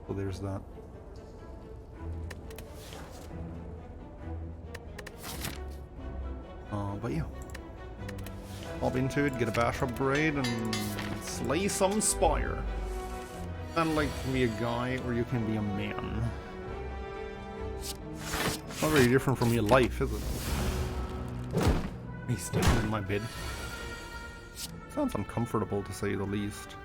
So there's that. But yeah. Hop into it, get a bash upgrade, and slay some Spire. And like, you can be a guy or you can be a man. Not very different from your life, is it? Me staying in my bed. Sounds uncomfortable to say the least.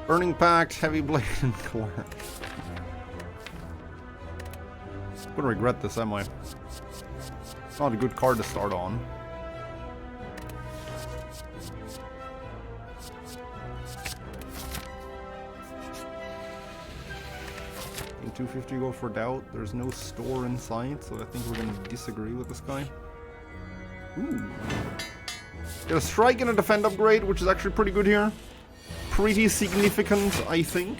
Burning Pact, Heavy Blade, and Clash. I'm gonna regret this, am I? It's not a good card to start on. 250 go for doubt. There's no store in sight, so I think we're gonna disagree with this guy. Ooh. Get a strike and a defend upgrade, which is actually pretty good here. Pretty significant, I think.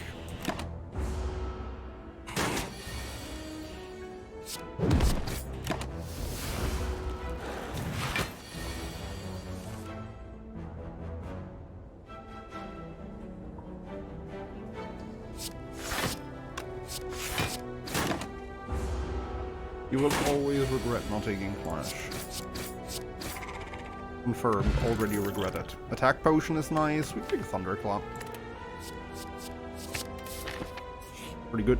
You will always regret not taking Clash. Confirmed, already regret it. Attack Potion is nice. We take a Thunderclap. Pretty good.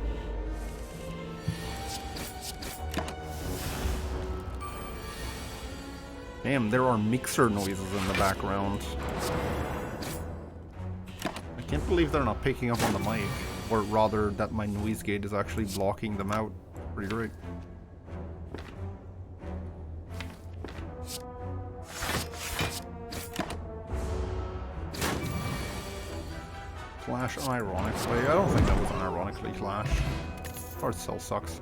Damn, there are mixer noises in the background. I can't believe they're not picking up on the mic. Or rather, that my noise gate is actually blocking them out. Pretty great. Clash ironically. I don't think that was an ironically Clash. Card still sucks.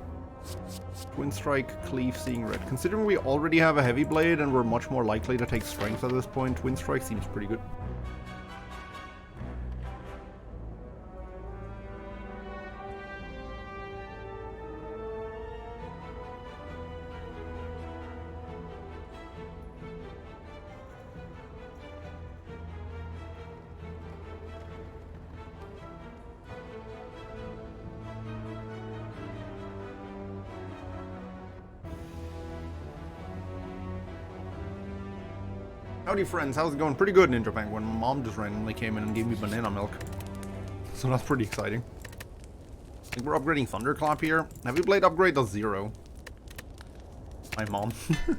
Twin Strike, Cleave, Seeing Red. Considering we already have a Heavy Blade and we're much more likely to take Strength at this point, Twin Strike seems pretty good. Howdy friends, how's it going? Pretty good, Ninja Penguin. My mom just randomly came in and gave me banana milk. So that's pretty exciting. I think we're upgrading Thunderclap here. Heavy Blade upgrade does 0. My mom.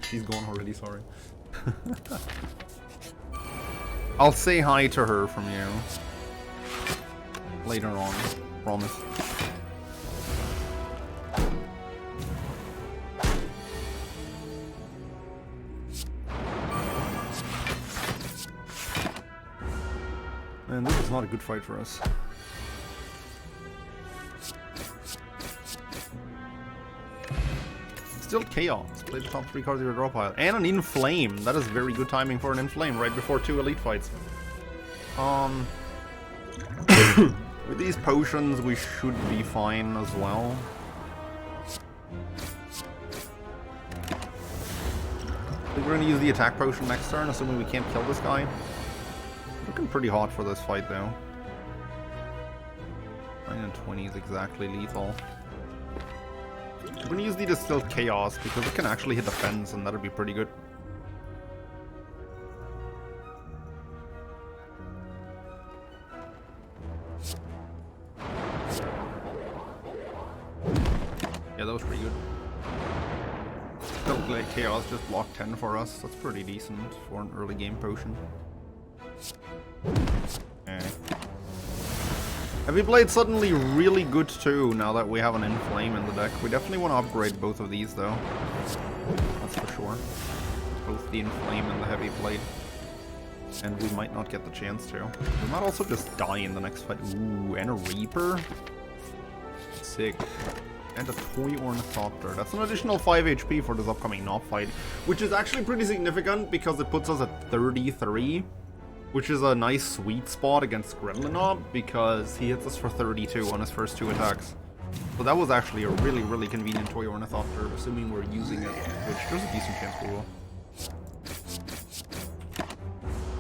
She's gone already, sorry. I'll say hi to her from you. Later on. Promise. And this is not a good fight for us. Still Chaos. Play the top 3 cards of your draw pile. And an Inflame. That is very good timing for an Inflame right before 2 Elite fights. With these potions we should be fine as well. I think we're gonna use the attack potion next turn, assuming we can't kill this guy. Looking pretty hot for this fight, though. 9 and 20 is exactly lethal. I'm gonna use the Distilled Chaos because it can actually hit the fence, and that'd be pretty good. Yeah, that was pretty good. Distilled Chaos just blocked 10 for us. That's pretty decent for an early game potion. Okay. Heavy Blade suddenly really good too, now that we have an Inflame in the deck. We definitely want to upgrade both of these though. That's for sure. Both the Inflame and the Heavy Blade. And we might not get the chance to. We might also just die in the next fight. Ooh, and a Reaper? Sick. And a Toy Ornithopter. That's an additional 5 HP for this upcoming Knob fight. Which is actually pretty significant because it puts us at 33. Which is a nice sweet spot against Gremlinob, because he hits us for 32 on his first 2 attacks. So that was actually a really, really convenient Toy Ornithopter, assuming we're using it, which there's a decent chance we will.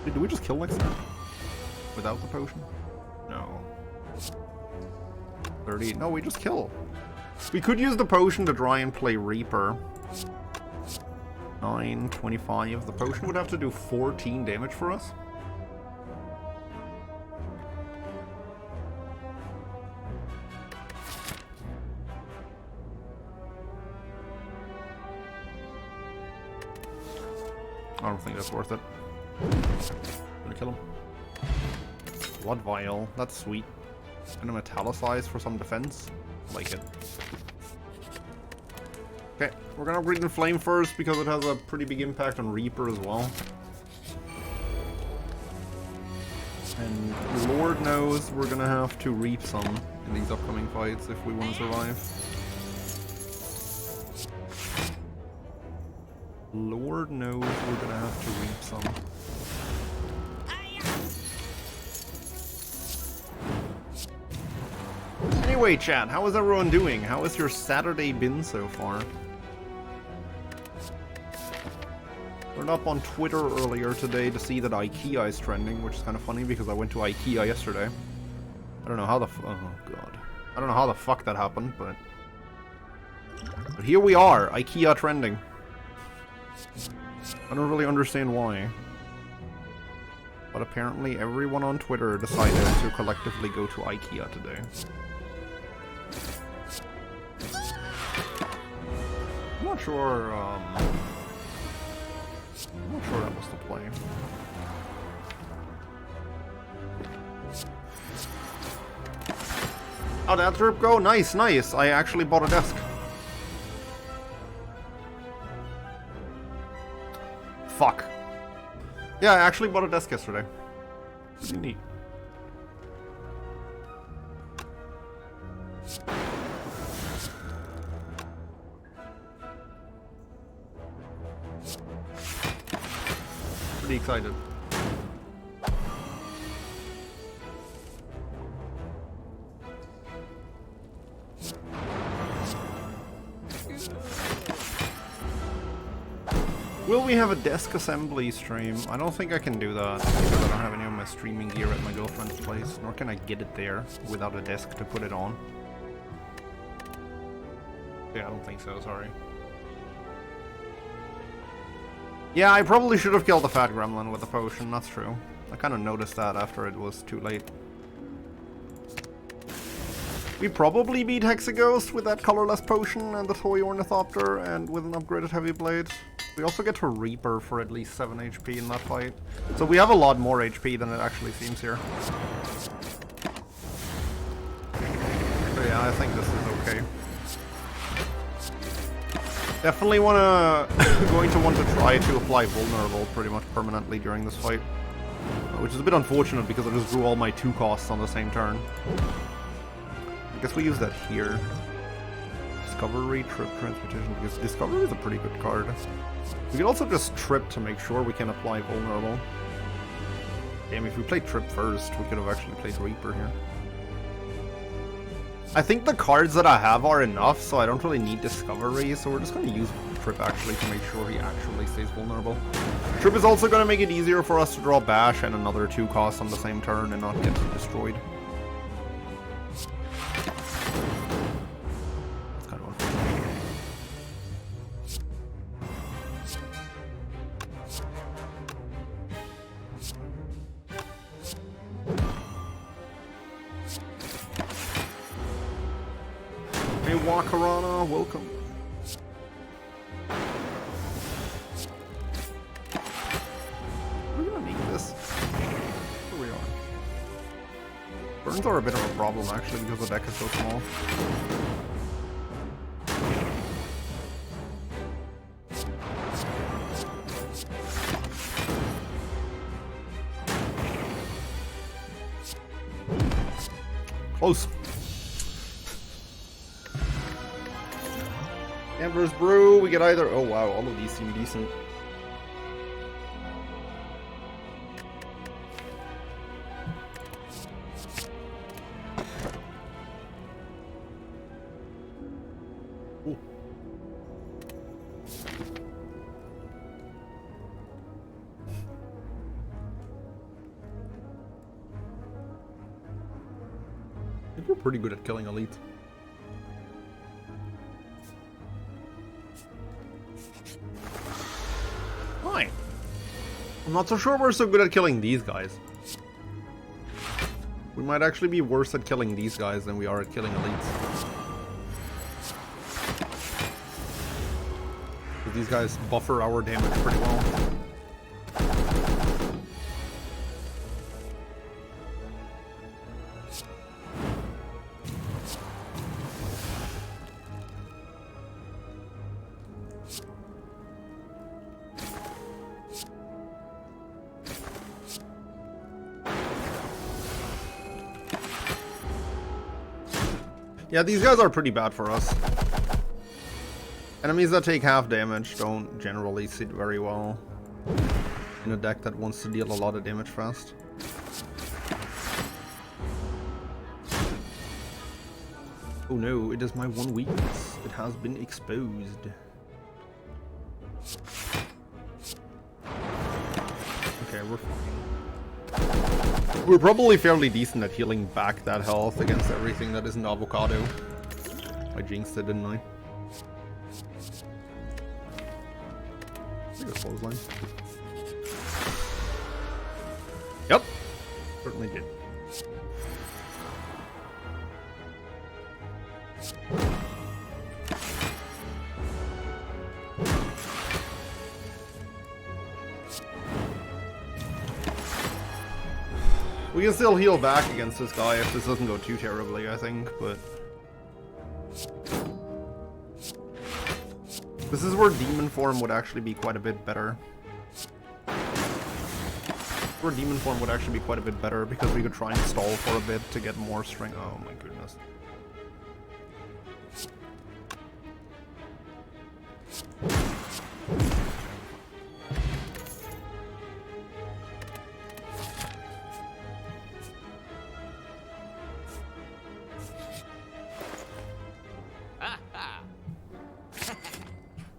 Wait, do we just kill next turn? Without the potion? No. 30. No, we just kill. We could use the potion to try and play Reaper. 9, 25. The potion would have to do 14 damage for us. I don't think that's worth it. Gonna kill him. Blood Vial. That's sweet. Gonna metallicize for some defense. Like it. Okay, we're gonna upgrade the Flame first because it has a pretty big impact on Reaper as well. And Lord knows we're gonna have to reap some in these upcoming fights if we want to survive. Lord knows we're gonna have to reap some. Anyway, chat, how is everyone doing? How has your Saturday been so far? Turned up on Twitter earlier today to see that IKEA is trending, which is kind of funny because I went to IKEA yesterday. I don't know how the oh god. I don't know how the fuck that happened, but here we are, IKEA trending. I don't really understand why. But apparently everyone on Twitter decided to collectively go to IKEA today. I'm not sure that was the play. Oh, that's Rip Go? Nice, nice. I actually bought a desk. Fuck. Yeah, I actually bought a desk yesterday. Pretty neat. Pretty excited. Will we have a desk assembly stream? I don't think I can do that because I don't have any of my streaming gear at my girlfriend's place, nor can I get it there without a desk to put it on. Yeah, I don't think so, sorry. Yeah, I probably should have killed the fat gremlin with the potion, that's true. I kind of noticed that after it was too late. We probably beat Hexaghost with that colorless potion and the toy ornithopter and with an upgraded heavy blade. We also get to Reaper for at least 7 HP in that fight. So we have a lot more HP than it actually seems here. But yeah, I think this is okay. Definitely going to want to try to apply Vulnerable pretty much permanently during this fight. Which is a bit unfortunate because I just drew all my 2 costs on the same turn. I guess we use that here. Discovery, Trip, Transportation, because Discovery is a pretty good card. We can also just Trip to make sure we can apply Vulnerable. Damn, if we played Trip first, we could have actually played Reaper here. I think the cards that I have are enough, so I don't really need Discovery, so we're just going to use Trip actually to make sure he actually stays vulnerable. Trip is also going to make it easier for us to draw Bash and another 2 costs on the same turn and not get destroyed. Wakarana, welcome. We're gonna make this. Here we are. Burns are a bit of a problem actually because the deck is so small. Close. Amber's Brew, we get either... Oh wow, all of these seem decent. Ooh. I think we're pretty good at killing elites. Fine. I'm not so sure we're so good at killing these guys. We might actually be worse at killing these guys than we are at killing elites. But these guys buffer our damage pretty well. Yeah, these guys are pretty bad for us. Enemies that take half damage don't generally sit very well in a deck that wants to deal a lot of damage fast. Oh no, it is my one weakness. It has been exposed. Okay, we're fine. We're probably fairly decent at healing back that health against everything that isn't avocado. I jinxed it, didn't I? Pretty good clothesline. Yep. Certainly did. We can still heal back against this guy if this doesn't go too terribly, I think, but... This is where demon form would actually be quite a bit better. Where demon form would actually be quite a bit better because we could try and stall for a bit to get more strength. Oh my goodness.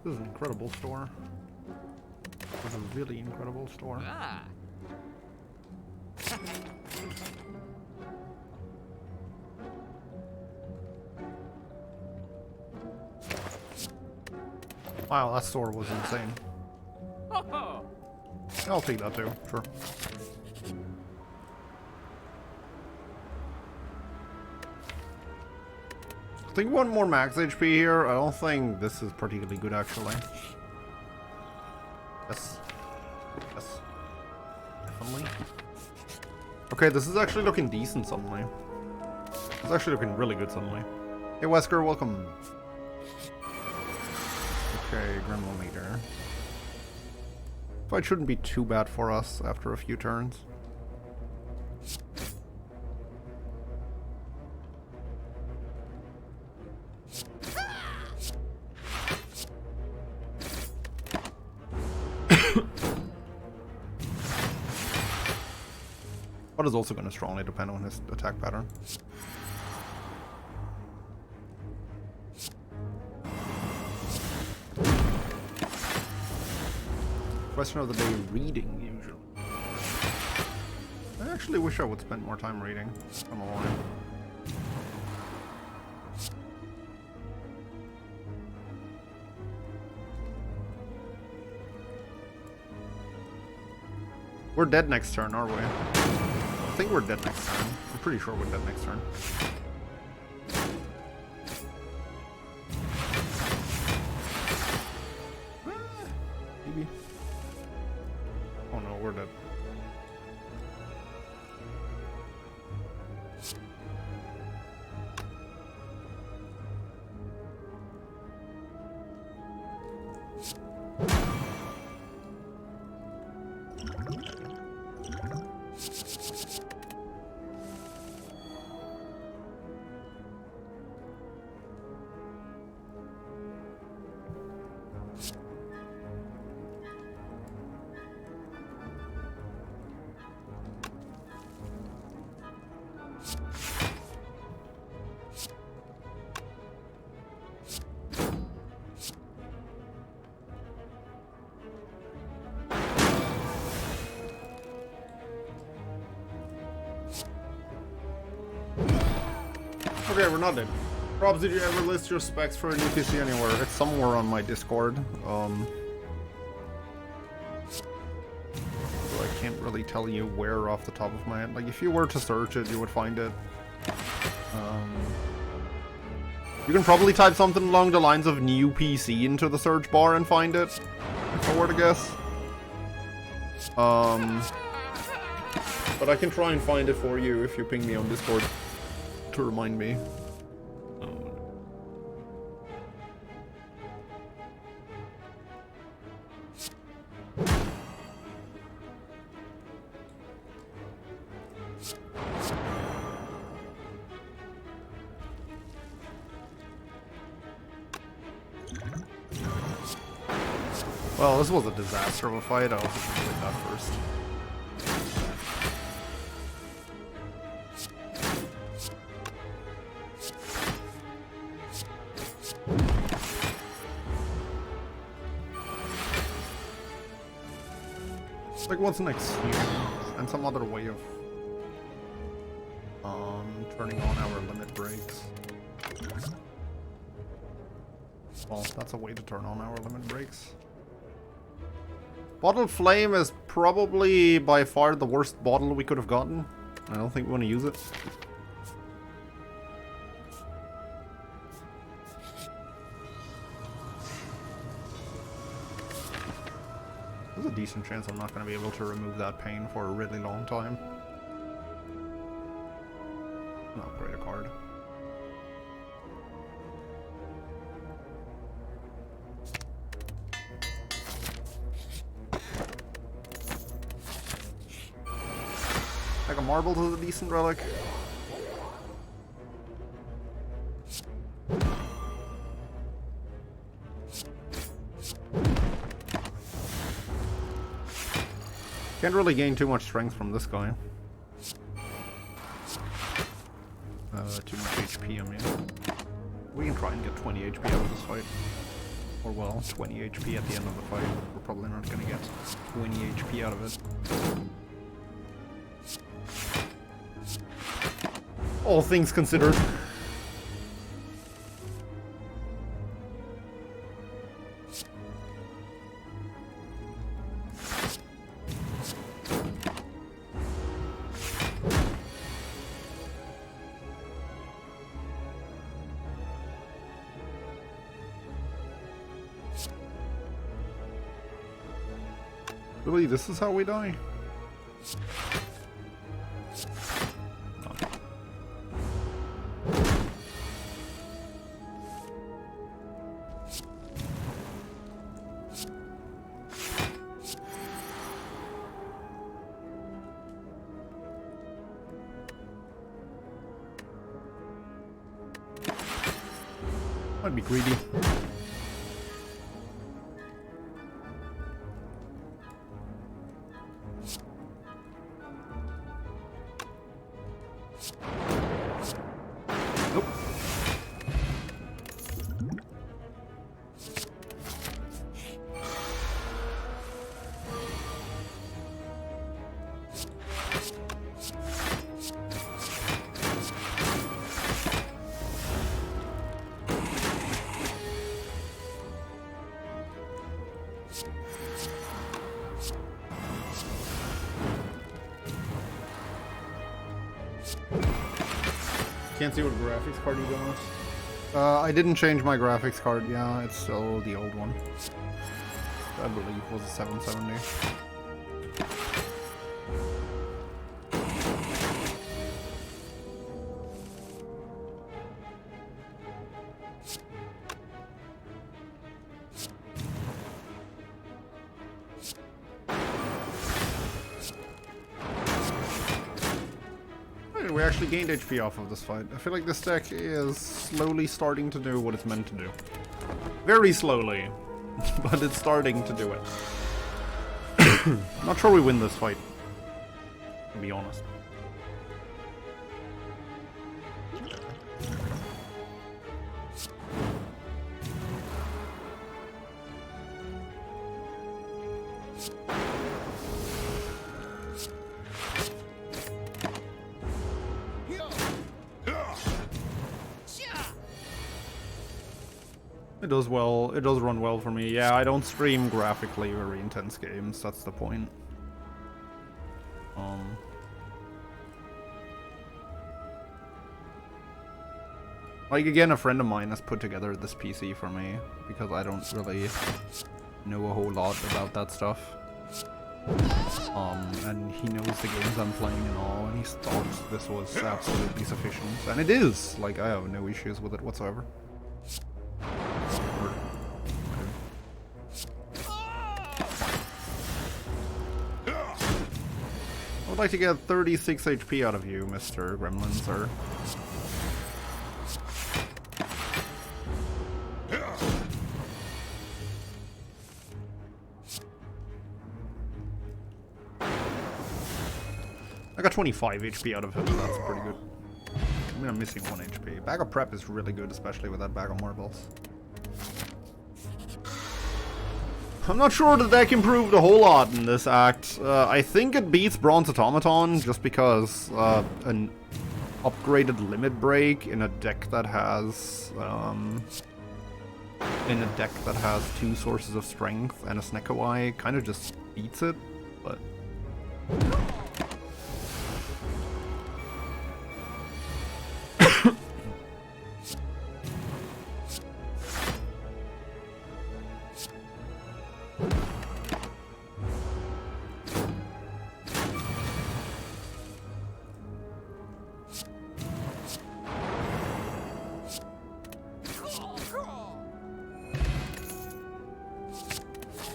This is an incredible store. This is a really incredible store. Wow, that store was insane. I'll take that too, sure. I think one more max HP here. I don't think this is particularly good, actually. Yes. Yes. Definitely. Okay, this is actually looking decent suddenly. It's actually looking really good suddenly. Hey, Wesker, welcome. Okay, Gremlin Leader. Fight shouldn't be too bad for us after a few turns. But is also going to strongly depend on his attack pattern. Question of the day, reading usually. I actually wish I would spend more time reading. I'm alone. We're dead next turn, are we? I think we're dead next turn. I'm pretty sure we're dead next turn. Maybe. Oh no, we're dead. Okay, we're not dead. Robs, did you ever list your specs for a new PC anywhere? It's somewhere on my Discord. So I can't really tell you where off the top of my head. Like, if you were to search it, you would find it. You can probably type something along the lines of new PC into the search bar and find it, if I were to guess. But I can try and find it for you if you ping me on Discord to remind me. Well, this was a disaster of a fight. I'll just play that first. Like, what's next here? And some other way of turning on our limit breaks. Well, that's a way to turn on our limit breaks. Bottled Flame is probably by far the worst bottle we could have gotten. I don't think we want to use it. There's a decent chance I'm not going to be able to remove that pain for a really long time. No, upgrade a card. Like a Marbles is a decent relic. Can't really gain too much strength from this guy. Too much HP, I mean. We can try and get 20 HP out of this fight. Or well, 20 HP at the end of the fight. We're probably not gonna get 20 HP out of it. All things considered. Really, this is how we die? Might be greedy. Nope. Can't see what graphics card you got. I didn't change my graphics card. Yeah, it's still the old one. I believe was a 770. We actually gained HP off of this fight. I feel like this deck is slowly starting to do what it's meant to do. Very slowly, but it's starting to do it. Not sure we win this fight, to be honest. It does well. It does run well for me. Yeah, I don't stream graphically very intense games. That's the point. Like, again, a friend of mine has put together this PC for me because I don't really know a whole lot about that stuff. And he knows the games I'm playing and all, and he thought this was absolutely sufficient. And it is! Like, I have no issues with it whatsoever. I would like to get 36 HP out of you, Mr. Gremlin, sir. I got 25 HP out of him, that's pretty good. I mean, I'm missing 1 HP. Bag of prep is really good, especially with that bag of marbles. I'm not sure the deck improved a whole lot in this act. I think it beats Bronze Automaton just because an upgraded Limit Break in a deck that has 2 sources of strength and a Snekawai kind of just beats it, but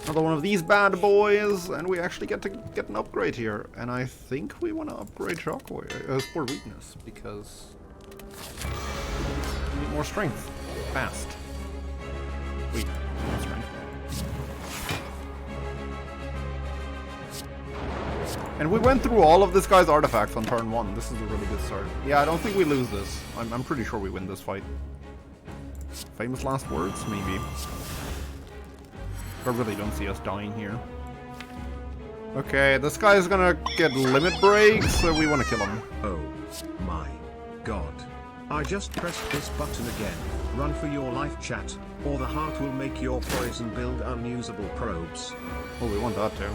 another one of these bad boys, and we actually get to get an upgrade here. And I think we want to upgrade Shockwave, Sport Weakness, because we need more strength. Fast. Wait, more strength. And we went through all of this guy's artifacts on turn 1. This is a really good start. Yeah, I don't think we lose this. I'm pretty sure we win this fight. Famous last words? Maybe. I really don't see us dying here. Okay, this guy's gonna get limit breaks, so we want to kill him. Oh my god. I just pressed this button again. Run for your life, chat, or the heart will make your poison build unusable probes. Oh, we want that too.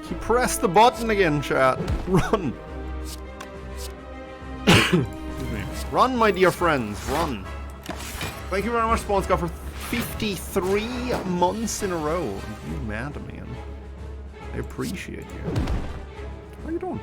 He pressed the button again, chat. Run! Excuse me. Run, my dear friends, run. Thank you very much, Spawn Scott, for 53 months in a row. You mad, man. I appreciate you. How you doing?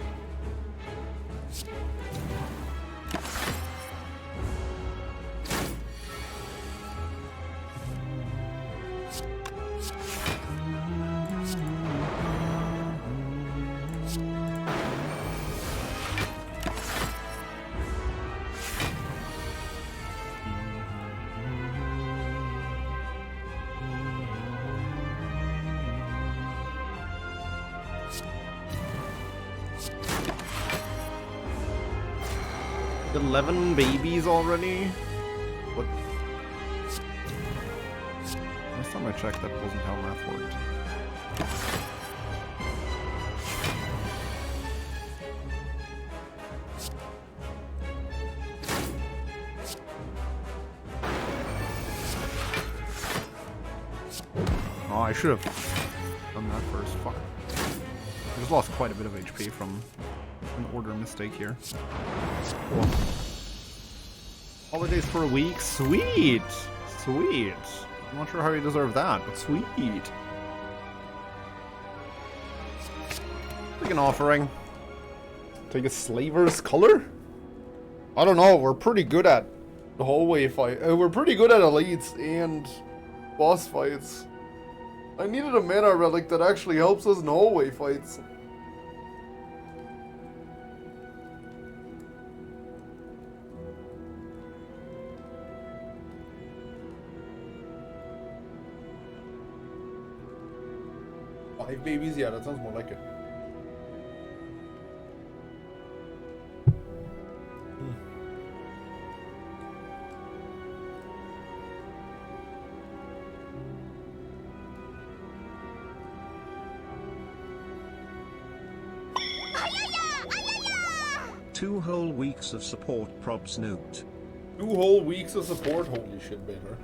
$11 babies already? What? Last time I checked, that wasn't how math worked. Oh, I should have done that first. Fuck. I just lost quite a bit of HP from an order mistake here. Cool. Holidays for a week? Sweet! Sweet. I'm not sure how you deserve that, but sweet. Take an offering. Take a slaver's color? I don't know, we're pretty good at the hallway fight. We're pretty good at elites and boss fights. I needed a mana relic that actually helps us in hallway fights. Five babies? Yeah, that sounds more like it. 2 whole weeks of support, props note. 2 whole weeks of support, holy shit, Baylor.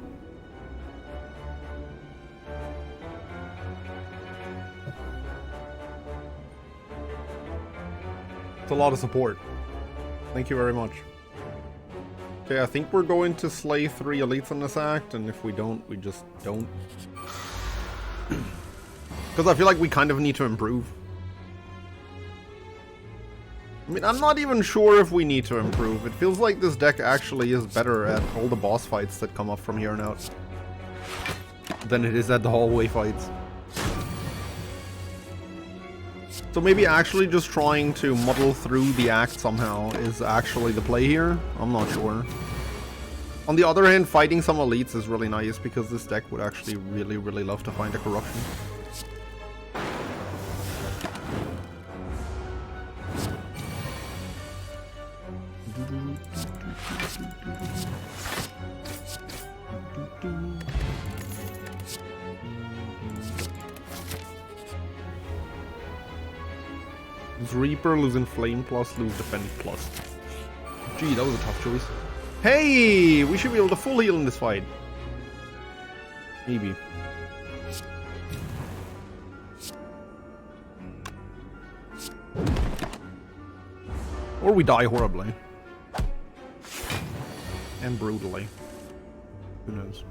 It's a lot of support. Thank you very much. Okay, I think we're going to slay 3 elites in this act, and if we don't, we just don't. Because I feel like we kind of need to improve. I mean, I'm not even sure if we need to improve. It feels like this deck actually is better at all the boss fights that come up from here on out than it is at the hallway fights. So maybe actually just trying to muddle through the act somehow is actually the play here. I'm not sure. On the other hand, fighting some elites is really nice because this deck would actually really, really love to find a corruption. Lose Reaper, lose Inflame plus, lose Defend plus. Gee, that was a tough choice. Hey! We should be able to full heal in this fight. Maybe. Or we die horribly. And brutally. Who knows?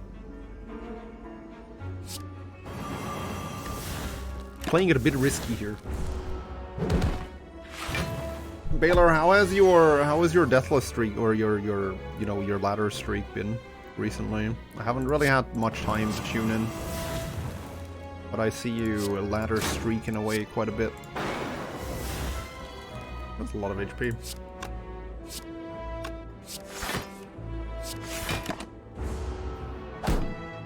Playing it a bit risky here. Baylor, how has your deathless streak or your ladder streak been recently? I haven't really had much time to tune in, but I see you ladder streaking away quite a bit. That's a lot of HP.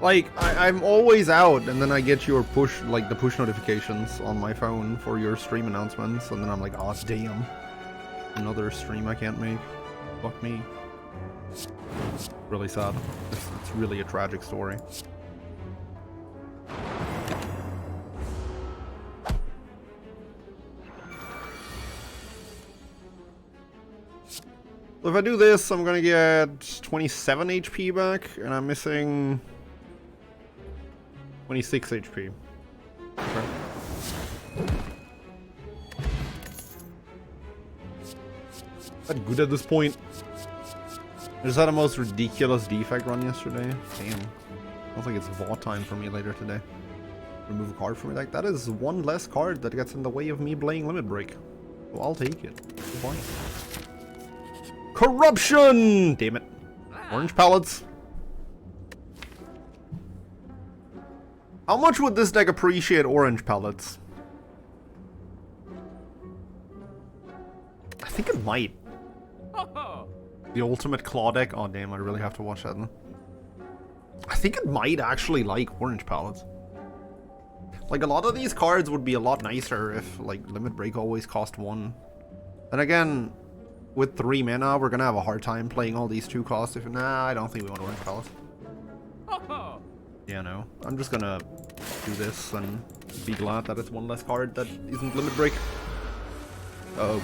Like, I'm always out, and then I get your push, like the push notifications on my phone for your stream announcements, and then I'm like, oh damn, another stream I can't make. Fuck me. Really sad. It's really a tragic story. So if I do this, I'm gonna get 27 HP back, and I'm missing 26 HP. Okay. Is that good at this point? I just had the most ridiculous defect run yesterday. Damn. Sounds like it's VOD time for me later today. Remove a card from my deck. That is one less card that gets in the way of me playing Limit Break. So I'll take it. Fine. Corruption! Damn it. Orange pellets. How much would this deck appreciate orange pellets? I think it might. The ultimate claw deck? Oh damn, I really have to watch that then. I think it might actually like orange pellets. Like, a lot of these cards would be a lot nicer if, like, Limit Break always cost 1. And again, with 3 mana, we're gonna have a hard time playing all these 2 costs. If nah, I don't think we want orange pellets. Yeah, no. I'm just gonna do this and be glad that it's one less card that isn't Limit Break. Uh-oh.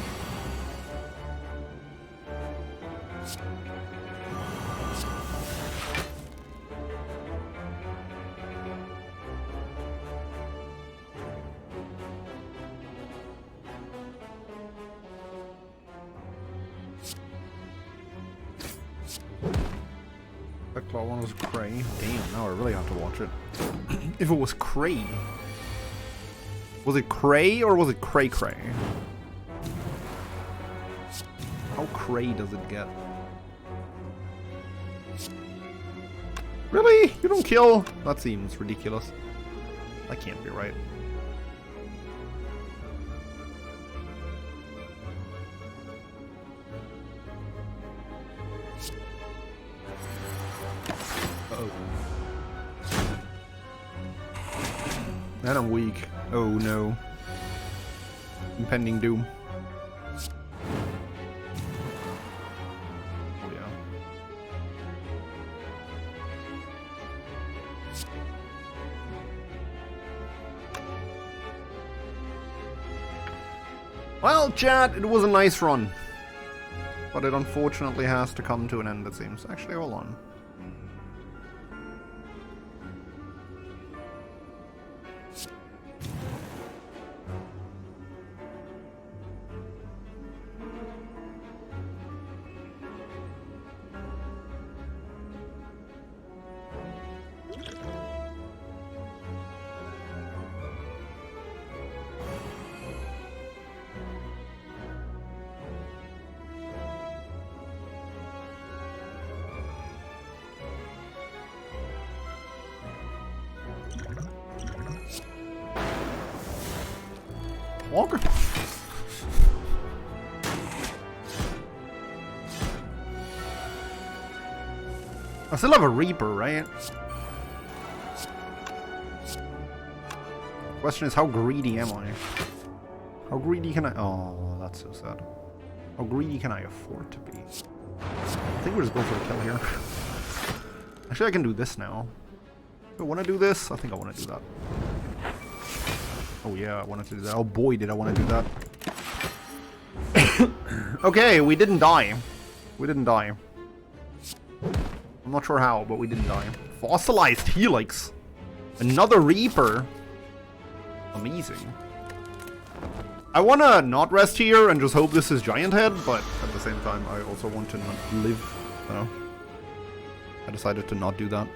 That claw one was Cray. Damn, now I really have to watch it. If it was Cray. Was it Cray or was it Cray Cray? How Cray does it get? Really? You don't kill? That seems ridiculous. That can't be right. And I'm weak. Oh no. Impending doom. Oh yeah. Well, chat, it was a nice run. But it unfortunately has to come to an end, it seems. Actually, hold on. Walker. I still have a Reaper, right? Question is, how greedy am I? How greedy can I... Oh, that's so sad. How greedy can I afford to be? I think we're just going for a kill here. Actually, I can do this now. Do I want to do this? I think I want to do that. Oh yeah, I wanted to do that. Oh boy, did I want to do that. Okay, we didn't die. We didn't die. I'm not sure how, but we didn't die. Fossilized Helix. Another Reaper. Amazing. I want to not rest here and just hope this is Giant Head, but at the same time, I also want to not live. So I decided to not do that.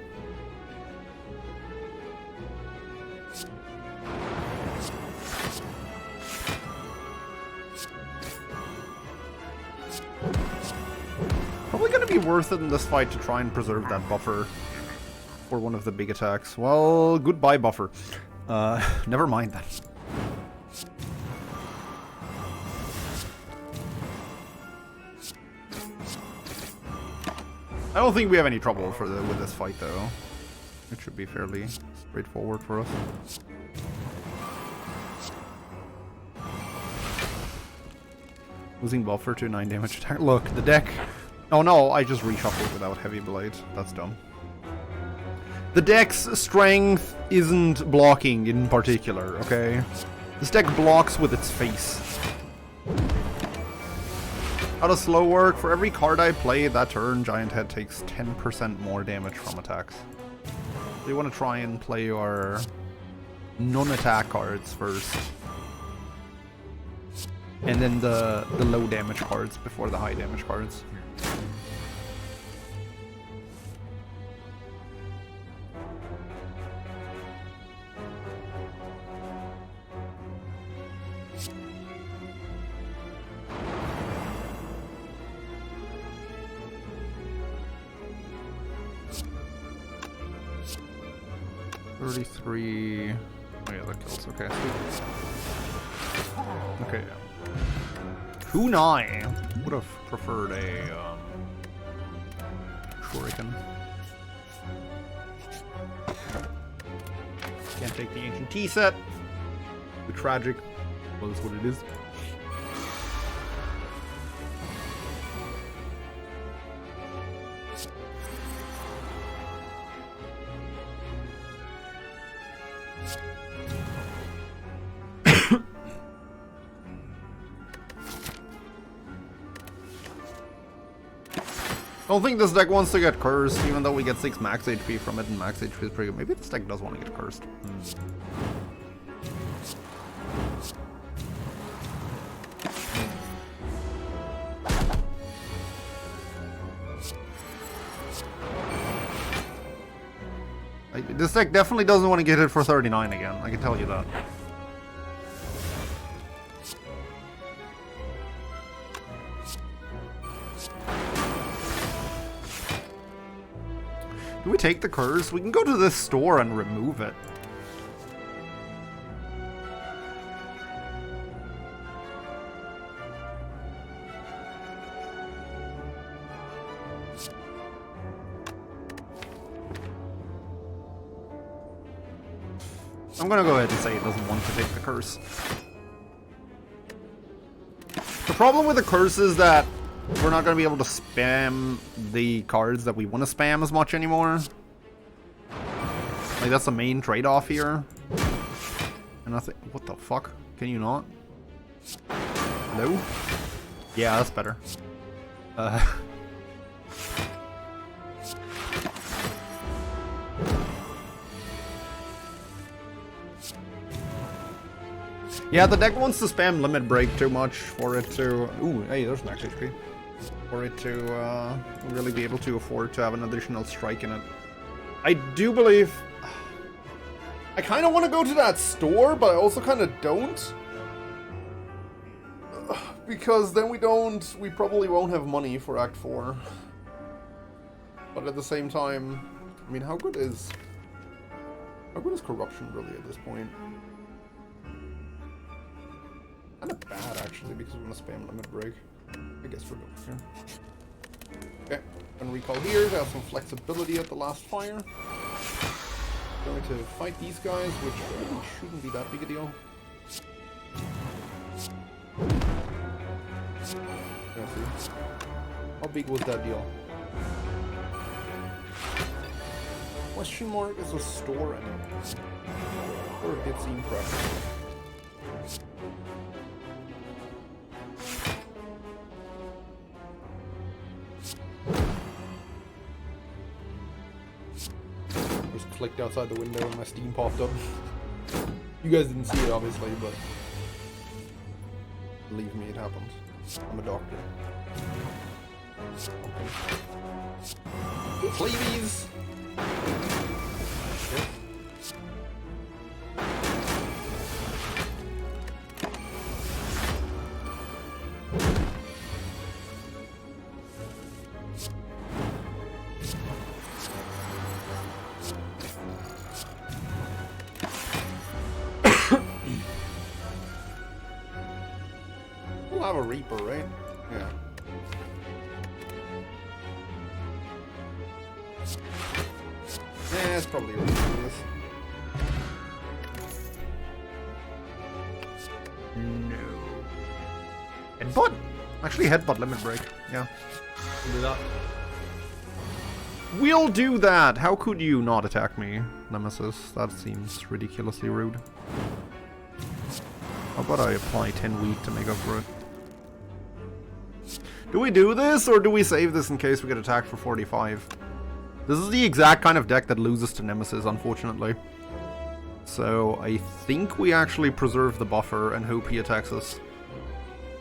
Probably gonna be worth it in this fight to try and preserve that buffer for one of the big attacks. Well, goodbye buffer. Never mind that. I don't think we have any trouble with this fight though. It should be fairly straightforward for us. Losing buffer to 9 damage attack. Look, the deck. Oh no, I just reshuffled without heavy blade. That's dumb. The deck's strength isn't blocking in particular, okay? This deck blocks with its face. How does slow work? For every card I play that turn, Giant Head takes 10% more damage from attacks. So you want to try and play your non-attack cards first. And then the low damage cards before the high damage cards. Oh yeah, that kills. Okay, sweet. Okay, yeah. Kunai would have preferred a Shuriken. Can't take the ancient tea set. The tragic. Well, that's what it is. I don't think this deck wants to get cursed, even though we get 6 max HP from it, and max HP is pretty good. Maybe this deck does want to get cursed. This deck definitely doesn't want to get hit for 39 again, I can tell you that. Do we take the curse? We can go to this store and remove it. I'm gonna go ahead and say it doesn't want to take the curse. The problem with the curse is that we're not going to be able to spam the cards that we want to spam as much anymore. Like, that's the main trade-off here. And I think... What the fuck? Can you not? Hello? Yeah, that's better. Yeah, the deck wants to spam Limit Break too much for it to... Ooh, hey, there's max HP. For it to really be able to afford to have an additional strike in it. I do believe... I kind of want to go to that store, but I also kind of don't. Because then we probably won't have money for Act 4. But at the same time, I mean, how good is Corruption really at this point? Kind of bad, actually, because we're going to spam Limit Break. I guess we're going here. Okay, and recall here to have some flexibility at the last fire. Going to fight these guys, which really shouldn't be that big a deal. Let's see. How big was that deal? Question mark is a store and or it did seem preferable. Just clicked outside the window and my Steam popped up. You guys didn't see it obviously, but believe me, it happened. I'm a doctor. Okay. Play these! Okay. We'll have a Reaper, right? Yeah. Yeah, it's probably a ridiculous. No. Headbutt? Actually, headbutt Limit Break. Yeah. We'll do that. We'll do that! How could you not attack me, Nemesis? That seems ridiculously rude. How about I apply 10 wheat to make up for it? Do we do this, or do we save this in case we get attacked for 45? This is the exact kind of deck that loses to Nemesis, unfortunately. So I think we actually preserve the buffer and hope he attacks us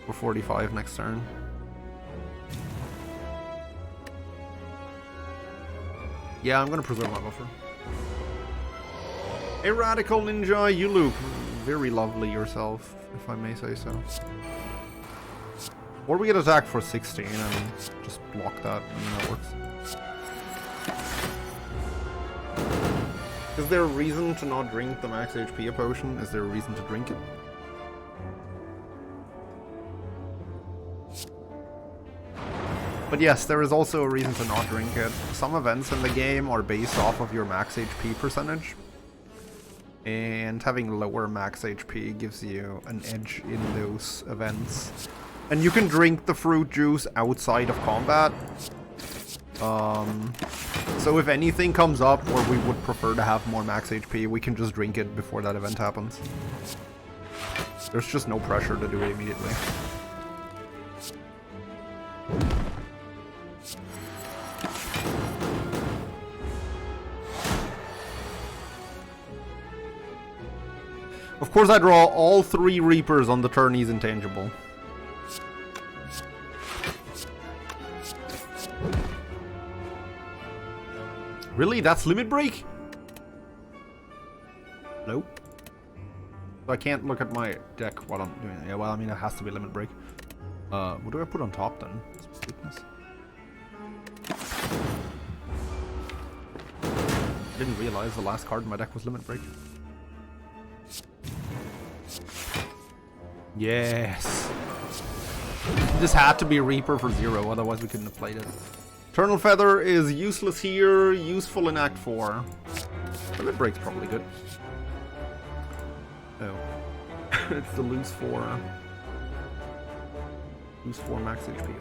for 45 next turn. Yeah, I'm gonna preserve my buffer. Hey, Radical Ninja, you look very lovely yourself, if I may say so. Or we get attacked for 16 and just block that, and that works. Is there a reason to not drink the max HP potion? Is there a reason to drink it? But yes, there is also a reason to not drink it. Some events in the game are based off of your max HP percentage. And having lower max HP gives you an edge in those events. And you can drink the fruit juice outside of combat. So if anything comes up or we would prefer to have more max HP, we can just drink it before that event happens. There's just no pressure to do it immediately. Of course I draw all 3 Reapers on the turn he's intangible. Really? That's Limit Break? Nope. So I can't look at my deck while I'm doing it. Yeah, well, I mean, it has to be Limit Break. What do I put on top then? Weakness. I didn't realize the last card in my deck was Limit Break. Yes. This had to be Reaper for 0, otherwise we couldn't have played it. Eternal Feather is useless here, useful in Act 4. Limit Break's probably good. Oh. It's the lose 4. Lose 4 max HP.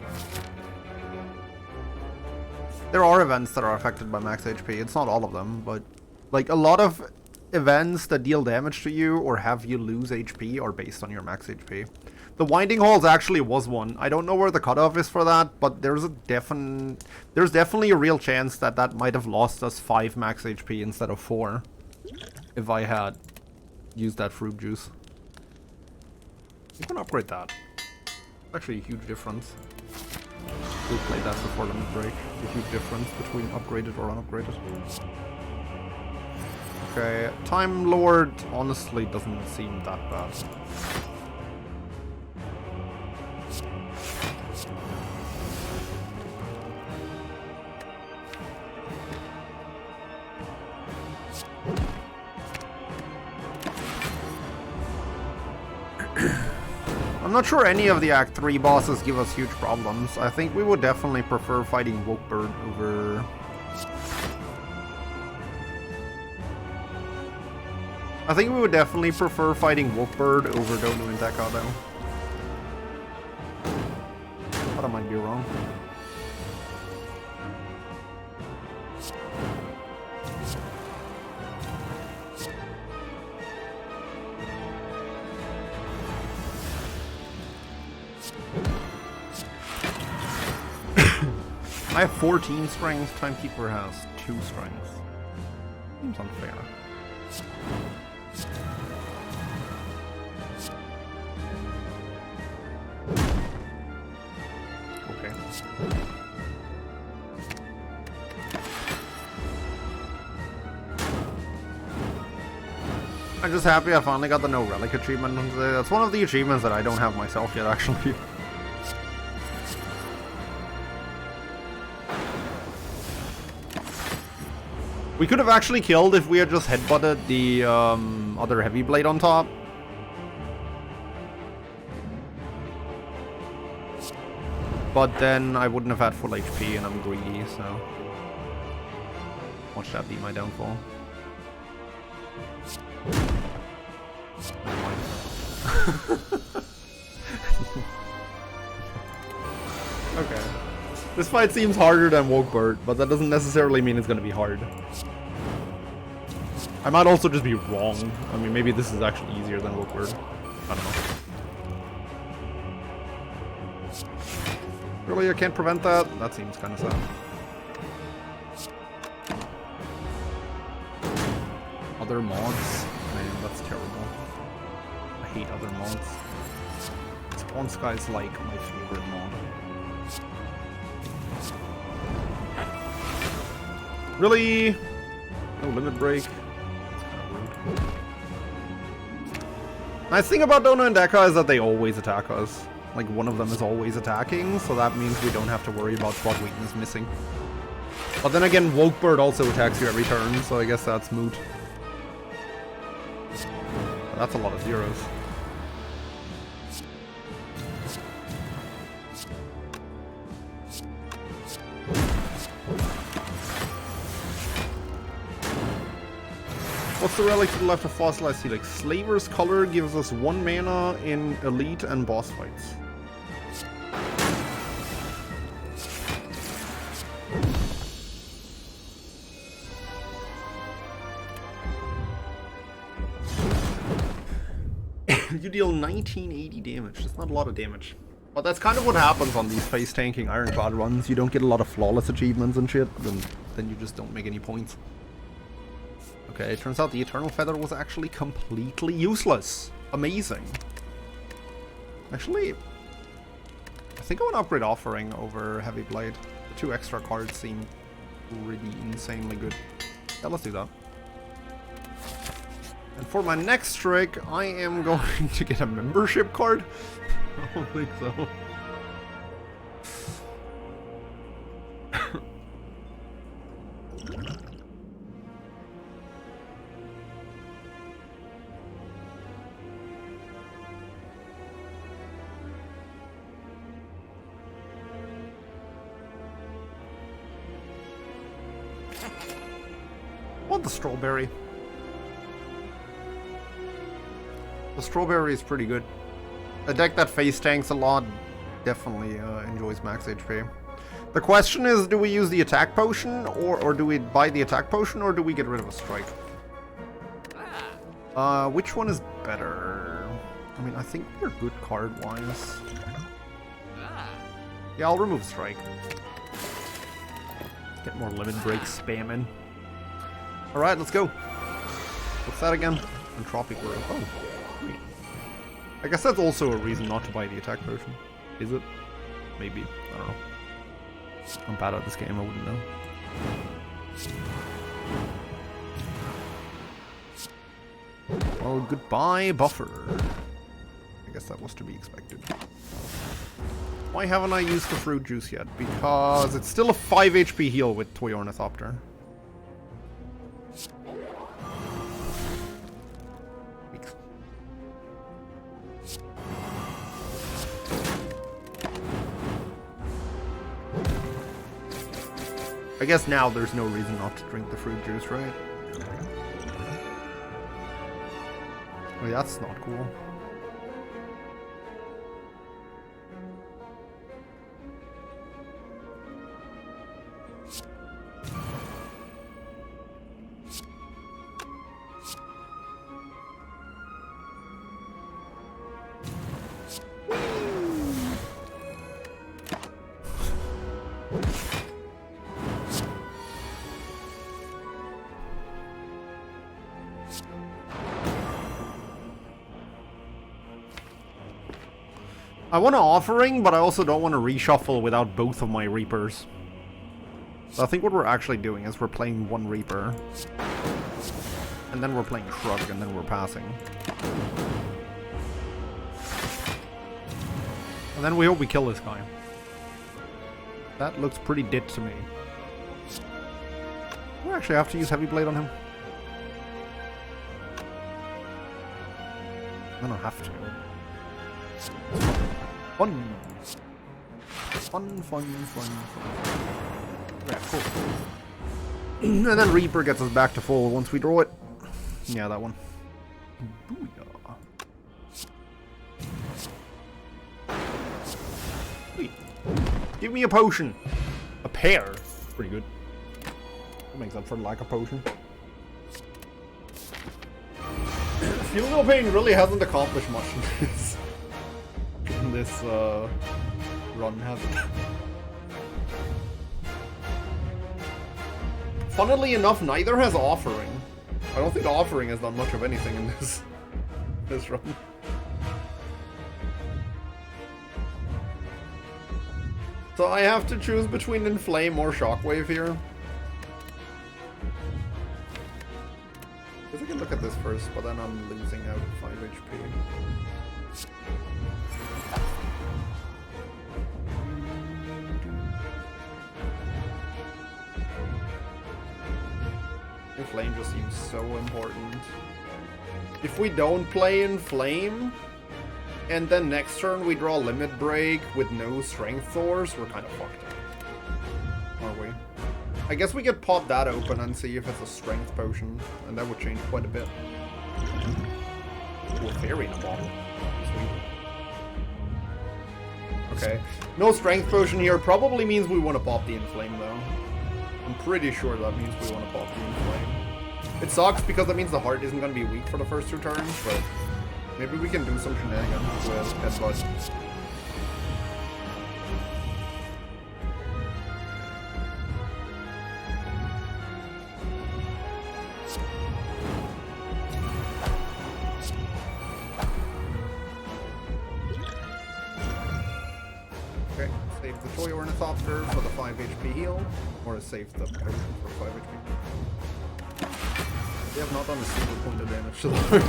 There are events that are affected by max HP. It's not all of them, but like a lot of events that deal damage to you or have you lose HP are based on your max HP. The Winding Halls actually was one. I don't know where the cutoff is for that, but there's definitely a real chance that that might have lost us 5 max HP instead of 4. If I had used that fruit juice. You can upgrade that. Actually a huge difference. We played that before limit break. A huge difference between upgraded or unupgraded. Okay, Time Lord honestly doesn't seem that bad. I'm not sure any of the Act 3 bosses give us huge problems. I think we would definitely prefer fighting Wokebird over... I think we would definitely prefer fighting Wokebird over Dono and Deka though. But I might be wrong. I have 14 strength, Timekeeper has 2 strength. Seems unfair. Okay. I'm just happy I finally got the No Relic achievement. That's one of the achievements that I don't have myself yet, actually. We could have actually killed if we had just headbutted the other heavy blade on top. But then I wouldn't have had full HP and I'm greedy, so... Watch that be my downfall. Okay. This fight seems harder than Wokebird, but that doesn't necessarily mean it's gonna be hard. I might also just be wrong. I mean, maybe this is actually easier than Wokebird. I don't know. Really, I can't prevent that? That seems kind of sad. Other mods? Man, that's terrible. I hate other mods. Spawn Sky's like my favorite mod. Really? No limit break? That's kind of rude. Nice thing about Dono and Deka is that they always attack us. Like, one of them is always attacking, so that means we don't have to worry about spot weakness missing. But then again, Wokebird also attacks you every turn, so I guess that's moot. But that's a lot of zeros. What's the relic to the left of Fossilized Helix? Slaver's Color gives us 1 mana in Elite and boss fights. You deal 1980 damage. That's not a lot of damage. But that's kind of what happens on these face tanking Ironclad runs. You don't get a lot of flawless achievements and shit, then you just don't make any points. Okay, it turns out the Eternal Feather was actually completely useless. Amazing. Actually, I think I want to upgrade Offering over Heavy Blade. The 2 extra cards seem really insanely good. Yeah, let's do that. And for my next trick, I am going to get a membership card. I don't think so. Want the strawberry. The strawberry is pretty good. A deck that face tanks a lot definitely enjoys max HP. The question is, do we use the attack potion, or do we buy the attack potion, or do we get rid of a strike? Which one is better? I mean, I think we're good card-wise. Yeah, I'll remove Strike. Get more Limit Break spamming. Alright, let's go. What's that again? Entropic Growth. Oh, sweet. I guess that's also a reason not to buy the attack potion. Is it? Maybe. I don't know. I'm bad at this game, I wouldn't know. Well, goodbye, buffer. I guess that was to be expected. Why haven't I used the fruit juice yet? Because it's still a 5 HP heal with Toy Ornithopter. I guess now there's no reason not to drink the fruit juice, right? Oh, that's not cool. I want an offering, but I also don't want to reshuffle without both of my Reapers. So I think what we're actually doing is we're playing one Reaper. And then we're playing Shrug, and then we're passing. And then we hope we kill this guy. That looks pretty dit to me. We actually have to use Heavy Blade on him. I don't have to. Fun. Fun. Yeah, cool. And then Reaper gets us back to full once we draw it. Yeah, that one. Booyah. Sweet. Give me a potion. A pear. Pretty good. That makes up for lack of potion. Feel No Pain really hasn't accomplished much in this run, has it? Funnily enough, neither has Offering. I don't think Offering has done much of anything in this run. So I have to choose between Inflame or Shockwave here. I guess I can look at this first, but then I'm losing out 5 HP. Inflame just seems so important. If we don't play Inflame, and then next turn we draw Limit Break with no Strength Source, we're kind of fucked up. Are we? I guess we could pop that open and see if it's a Strength Potion, and that would change quite a bit. Ooh, Fairy in a bottle. Sweet. Okay. No Strength Potion here probably means we want to pop the Inflame, though. I'm pretty sure that means we want to pop the Inflame. It sucks because that means the heart isn't going to be weak for the first 2 turns, but maybe we can do some shenanigans with Headbutt. Okay, save the Toy Ornithopter for the 5 HP heal, or save the potion for 5 HP. They have not done a single point of damage to the heart.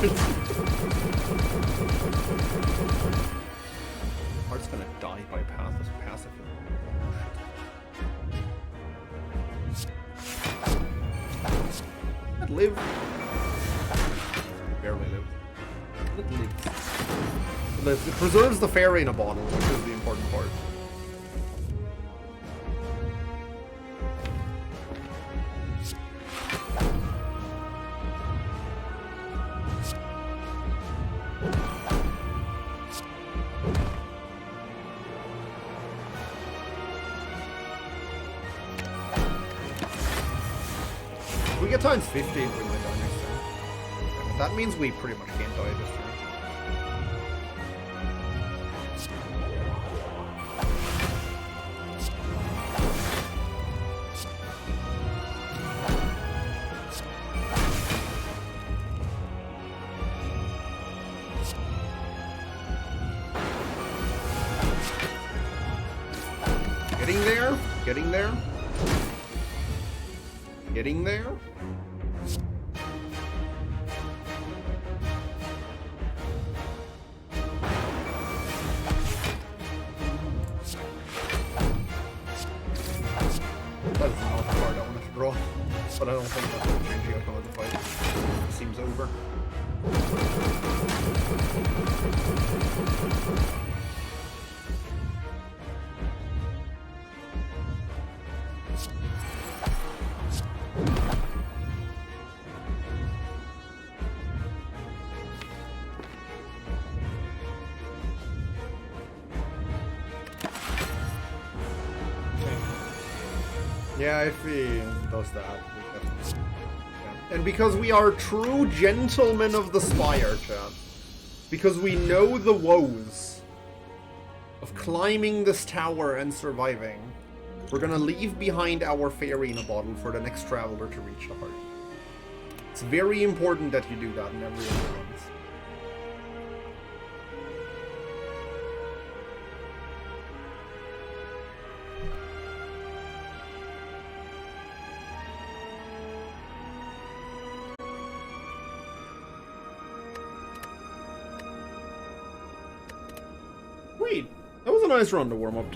Heart's gonna die by passive. It live. Barely live. It lives. It preserves the fairy in a bottle, which is the important part. We get times 15 when we die next turn. That means we pretty much can't die this turn. Getting there. Getting there. Getting there. That is not the card I wanted to draw, but I don't think that's going to change the outcome of the fight. It seems over. Yeah, if he does that, we definitely... Yeah. And because we are true gentlemen of the Spire, chat, because we know the woes of climbing this tower and surviving, we're gonna leave behind our fairy in a bottle for the next traveler to reach the heart. It's very important that you do that in every other runs. Sweet. That was a nice run to warm up.